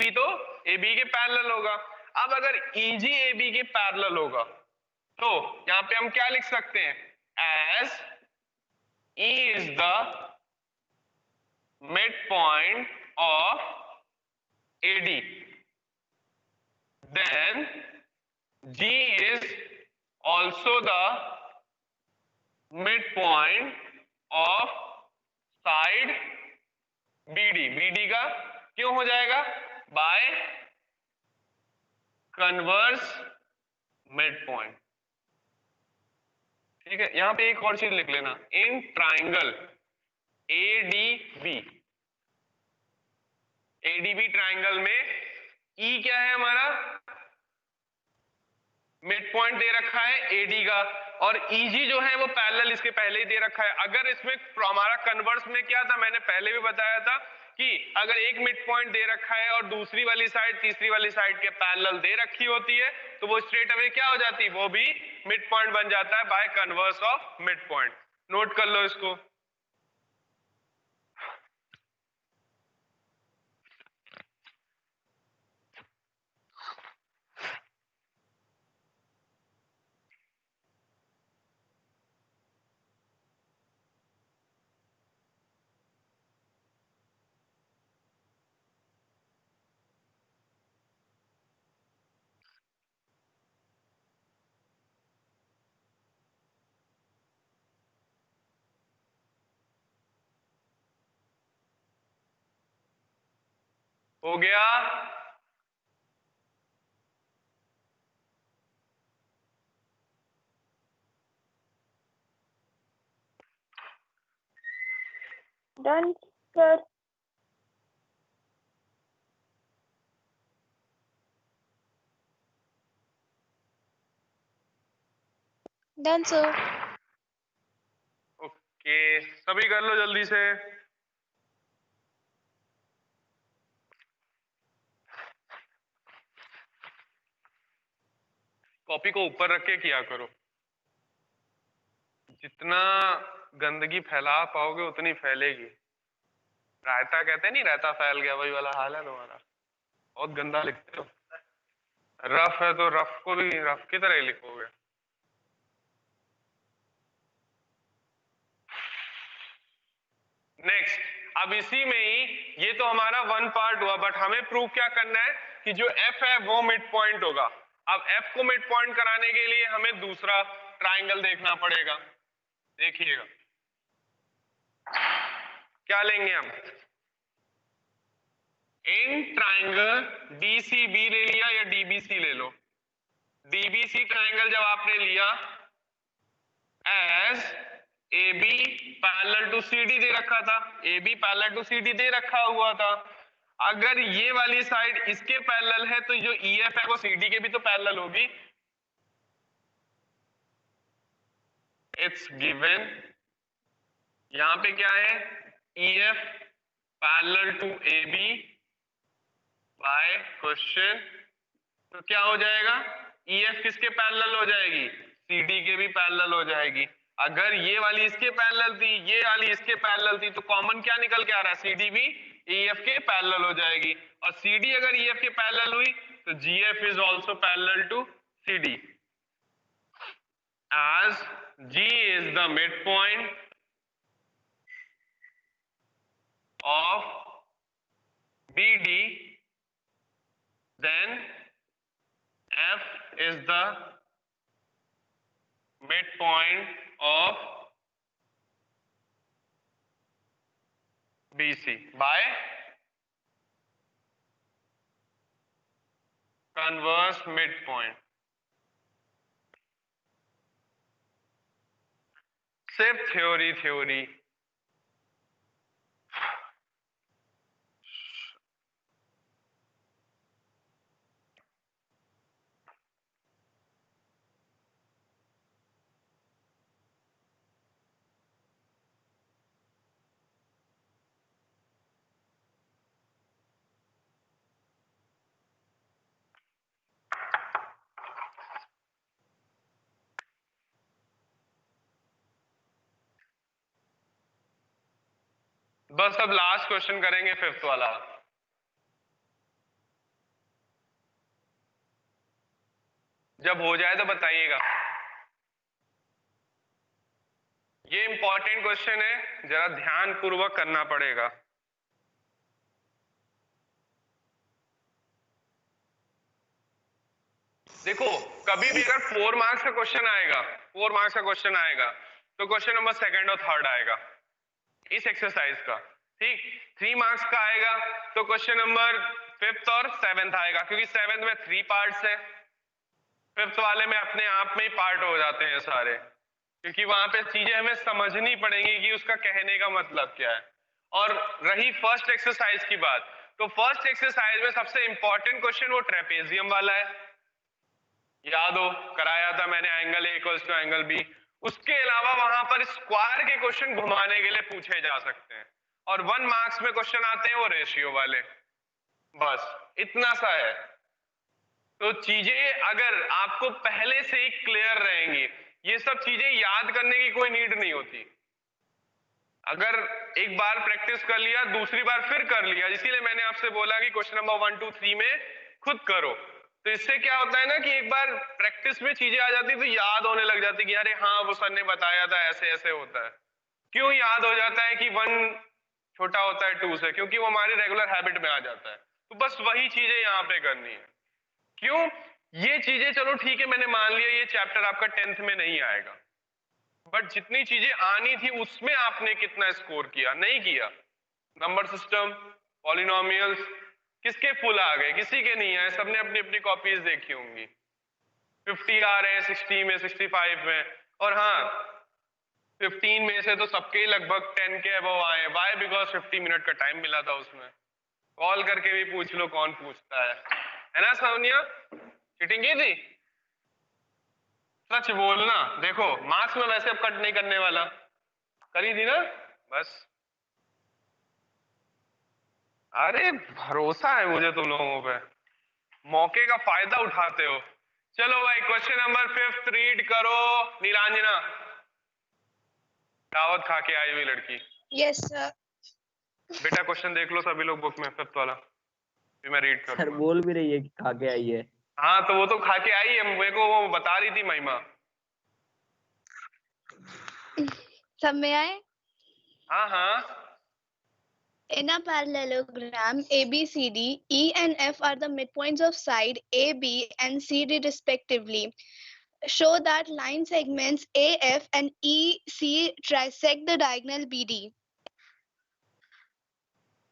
EG तो AB के parallel होगा। अब अगर EG AB के पैरेलल होगा तो यहां पे हम क्या लिख सकते हैं, as E is the midpoint of AD, then G is also the midpoint of side BD। BD का क्यों हो जाएगा, बाय कन्वर्स मिडपॉइंट। ठीक है, यहां पे एक और चीज लिख लेना, in triangle ADB, ADB triangle में E क्या है हमारा, मिड पॉइंट दे रखा है AD का, और EG जो है वो पैरेलल इसके पहले ही दे रखा है। अगर इसमें हमारा कन्वर्स में क्या था, मैंने पहले भी बताया था कि अगर एक मिड पॉइंट दे रखा है और दूसरी वाली साइड तीसरी वाली साइड के पैरेलल दे रखी होती है तो वो स्ट्रेट अवे क्या हो जाती है, वो भी मिड पॉइंट बन जाता है by converse of mid point. Note कर लो इसको। हो गया, done sir. Done sir. Okay सभी कर लो जल्दी से। कॉपी को ऊपर रख के किया करो, जितना गंदगी फैला पाओगे उतनी फैलेगी। रायता कहते नहीं, रायता फैल गया, वही वाला हाल है तुम्हारा। बहुत गंदा लिखते हो, रफ है तो रफ को भी रफ की तरह ही लिखोगे। नेक्स्ट, अब इसी में ही ये तो हमारा वन पार्ट हुआ, बट हमें प्रूव क्या करना है कि जो F है वो मिड पॉइंट होगा। अब F को मिड पॉइंट कराने के लिए हमें दूसरा ट्राइंगल देखना पड़ेगा। देखिएगा क्या लेंगे हम, इन ट्राइंगल DCB ले लिया या DBC ले लो। DBC ट्राइंगल जब आपने लिया, as AB parallel to CD दे रखा था, AB पैरेलल टू CD दे रखा हुआ था। अगर ये वाली साइड इसके पैरेलल है तो जो EF है वो CD के भी तो पैरेलल होगी। इट्स गिवन, यहां पे क्या है, EF parallel to AB by question, तो क्या हो जाएगा, EF किसके पैरेलल हो जाएगी, CD के भी पैरेलल हो जाएगी। अगर ये वाली इसके पैरेलल थी, ये वाली इसके पैरेलल थी, तो कॉमन क्या निकल के आ रहा है, CD भी EF के पैरेलल हो जाएगी, और CD अगर EF के पैरेलल हुई तो GF is also parallel to CD, as G is the midpoint of BD, then F is the midpoint of BC by converse midpoint। सिर्फ थ्योरी थ्योरी, बस अब लास्ट क्वेश्चन करेंगे, फिफ्थ वाला। जब हो जाए तो बताइएगा। ये इंपॉर्टेंट क्वेश्चन है, जरा ध्यान पूर्वक करना पड़ेगा। देखो कभी भी अगर 4 मार्क्स का क्वेश्चन आएगा, 4 मार्क्स का क्वेश्चन आएगा, तो क्वेश्चन नंबर सेकंड और थर्ड आएगा इस एक्सरसाइज का। ठीक, 3 मार्क्स का आएगा तो क्वेश्चन नंबर 5th और 7th आएगा, क्योंकि 7th में 3 पार्ट्स है, 5th वाले में अपने आप में ही पार्ट हो जाते हैं सारे, क्योंकि वहां पे चीजें हमें समझनी पड़ेंगी कि उसका कहने का मतलब क्या है। और रही फर्स्ट एक्सरसाइज की बात, तो फर्स्ट एक्सरसाइज में सबसे इंपॉर्टेंट क्वेश्चन वो ट्रेपेजियम वाला है, याद हो कराया था मैंने, angle A equals to angle B. उसके अलावा वहां पर स्क्वायर के क्वेश्चन घुमाने के लिए पूछे जा सकते हैं, और 1 मार्क्स में क्वेश्चन आते हैं वो रेशियो वाले, बस इतना सा है। तो चीजें अगर आपको पहले से ही क्लियर रहेंगी, ये सब चीजें याद करने की कोई नीड नहीं होती। अगर एक बार प्रैक्टिस कर लिया, दूसरी बार फिर कर लिया, इसीलिए मैंने आपसे बोला कि क्वेश्चन नंबर 1 2 3 में खुद करो। तो इससे क्या होता है ना कि एक बार प्रैक्टिस में चीजें आ जाती तो याद होने लग जाती कि अरे हाँ वो सर ने बताया था ऐसे ऐसे होता है। क्यों याद हो जाता है कि 1 छोटा होता है 2 से? क्योंकि वो हमारी रेगुलर हैबिट में आ जाता है। तो बस वही चीजें यहाँ पे करनी है। क्यों? ये चीजें चलो ठीक है, मैंने मान लिया ये चैप्टर आपका 10th में नहीं आएगा, बट जितनी चीजें आनी थी उसमें आपने कितना स्कोर किया? नहीं किया। नंबर सिस्टम, पॉलिनोमियल्स, किसके फुल आ गए? किसी के नहीं आए, सबने अपनी अपनी कॉपीज देखी होंगी। 50 आ रहे हैं 60 में, 65 में, और हाँ 15 में से तो सबके ही लगभग 10 के अबव आए। वाई? बिकॉज 50 मिनट का टाइम मिला था उसमें। कॉल करके भी पूछ लो कौन पूछता है ना सोनिया? चीटिंग की थी? सच बोलना। देखो मार्क्स में वैसे अब कट नहीं करने वाला, करी थी ना बस। अरे भरोसा है मुझे तुम लोगों पे, मौके का फायदा उठाते हो। चलो भाई क्वेश्चन नंबर 5 रीड करो। नीलांजना, दावत खा के आई हुई लड़की, Yes, sir. बेटा क्वेश्चन देख लो सभी लोग बुक में 5th वाला, फिर मैं रीड सर करूंगा। बोल भी रही है कि खा के आई है। हाँ तो वो तो खा के आई है, मेरे को वो बता रही थी महिमा। सब में आए? हाँ हाँ, In a parallelogram ABCD, E and F are the midpoints of side AB and CD respectively. Show that line segments AF and EC trisect the diagonal BD.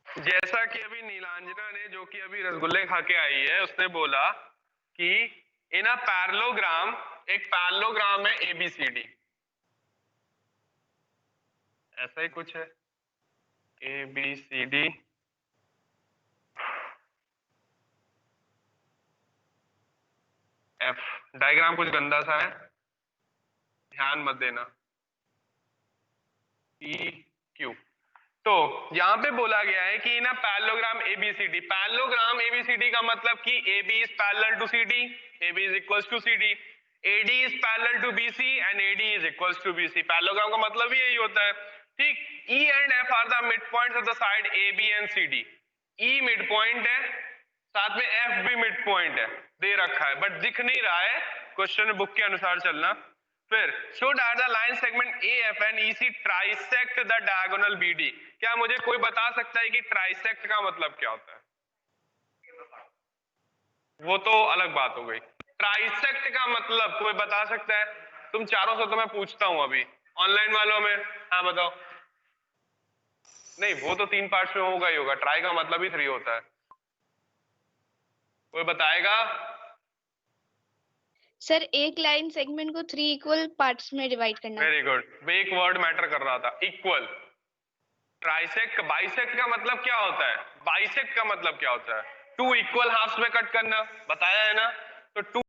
जैसा कि अभी नीलांजना ने, जो कि अभी रसगुल्ले खा के आई है, उसने बोला कि इन अ पैरेललोग्राम, एक पैरेललोग्राम है एबीसीडी, ऐसा ही कुछ है एबीसीडी, एफ। डायग्राम कुछ गंदा सा है, ध्यान मत देना। P Q. तो यहाँ पे बोला गया है कि ना पैरेललोग्राम एबीसीडी, पैरेललोग्राम एबीसीडी का मतलब कि AB is parallel to CD, AB is equals to CD, AD is parallel to BC and AD is equals to BC। Parallelogram का मतलब ही यही होता है। ठीक, E and F are the mid points of the side AB and CD। E mid point है, साथ में F भी मिड पॉइंट है, दे रखा है बट दिख नहीं रहा है, क्वेश्चन बुक के अनुसार चलना। फिर show that the line segment AF and EC trisect the diagonal BD। क्या मुझे कोई बता सकता है कि ट्राइसेक्ट का मतलब क्या होता है? वो तो अलग बात हो गई। ट्राइसेक्ट का मतलब कोई बता सकता है? तुम चारों से तो मैं पूछता हूं अभी, ऑनलाइन वालों में, हाँ बताओ। नहीं वो तो 3 पार्ट्स में होगा ही होगा, ट्राई का मतलब ही 3 होता है। कोई बताएगा? सर एक लाइन सेगमेंट को 3 इक्वल पार्ट्स में डिवाइड करना। वेरी गुड, एक वर्ड मैटर कर रहा था, इक्वल। ट्राइसेक्ट, बाइसेक्ट का मतलब क्या होता है? बाइसेक्ट का मतलब क्या होता है? 2 इक्वल हाफ्स में कट करना, बताया है ना? तो 2